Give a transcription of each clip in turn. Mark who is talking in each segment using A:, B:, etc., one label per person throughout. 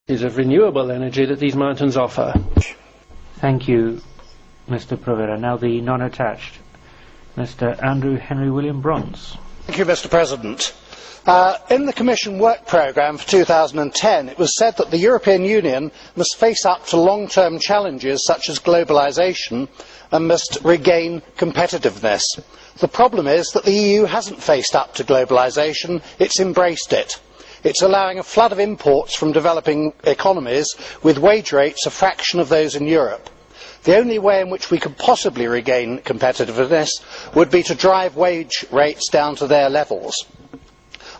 A: of renewable energy that these mountains offer.
B: Thank you, Mr. Provera. Now the non-attached, Mr. Andrew Henry William Brons.
C: Thank you, Mr. President. In the Commission work programme for 2010, it was said that the European Union must face up to long-term challenges such as globalisation and must regain competitiveness. The problem is that the EU hasn't faced up to globalisation, it's embraced it. It's allowing a flood of imports from developing economies with wage rates a fraction of those in Europe. The only way in which we could possibly regain competitiveness would be to drive wage rates down to their levels.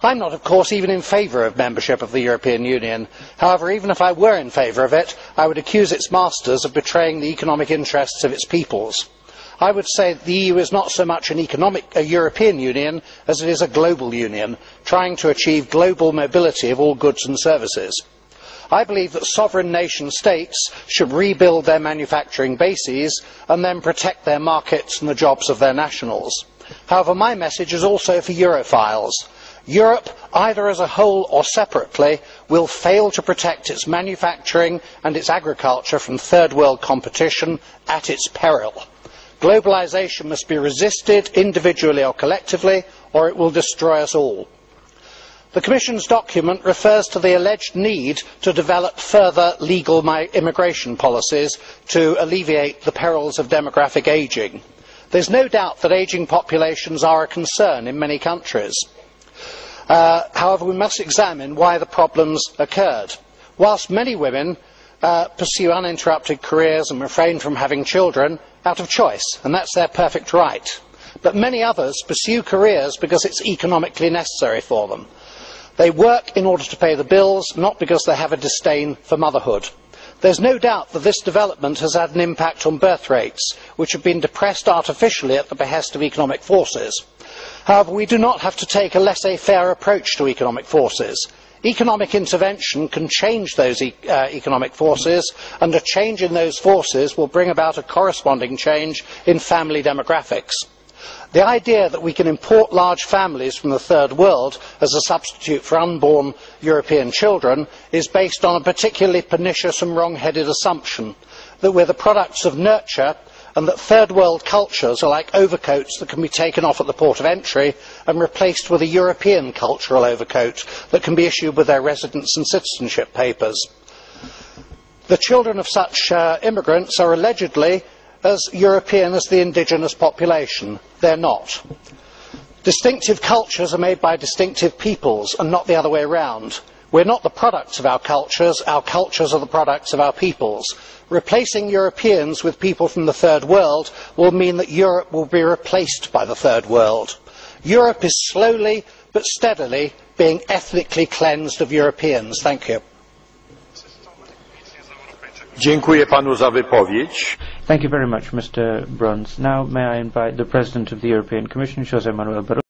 C: I'm not, of course, even in favour of membership of the European Union. However, even if I were in favour of it, I would accuse its masters of betraying the economic interests of its peoples. I would say that the EU is not so much a European Union as it is a global union, trying to achieve global mobility of all goods and services. I believe that sovereign nation states should rebuild their manufacturing bases and then protect their markets and the jobs of their nationals. However, my message is also for Europhiles. Europe, either as a whole or separately, will fail to protect its manufacturing and its agriculture from third world competition at its peril. Globalisation must be resisted individually or collectively, or it will destroy us all. The Commission's document refers to the alleged need to develop further legal immigration policies to alleviate the perils of demographic ageing. There is no doubt that ageing populations are a concern in many countries. However, we must examine why the problems occurred. Whilst many women pursue uninterrupted careers and refrain from having children out of choice, and that's their perfect right, but many others pursue careers because it's economically necessary for them. They work in order to pay the bills, not because they have a disdain for motherhood. There's no doubt that this development has had an impact on birth rates, which have been depressed artificially at the behest of economic forces. However, we do not have to take a laissez-faire approach to economic forces. Economic intervention can change those economic forces, and a change in those forces will bring about a corresponding change in family demographics. The idea that we can import large families from the third world as a substitute for unborn European children is based on a particularly pernicious and wrong-headed assumption that we are the products of nurture and that third world cultures are like overcoats that can be taken off at the port of entry and replaced with a European cultural overcoat that can be issued with their residence and citizenship papers. The children of such immigrants are allegedly as European as the indigenous population. They're not. Distinctive cultures are made by distinctive peoples and not the other way around. We're not the products of our cultures are the products of our peoples. Replacing Europeans with people from the third world will mean that Europe will be replaced by the third world. Europe is slowly but steadily being ethnically cleansed of Europeans. Thank you.
D: Dziękuję panu za wypowiedź.
B: Thank you very much, Mr. Brons. Now may I invite the President of the European Commission, José Manuel Barroso.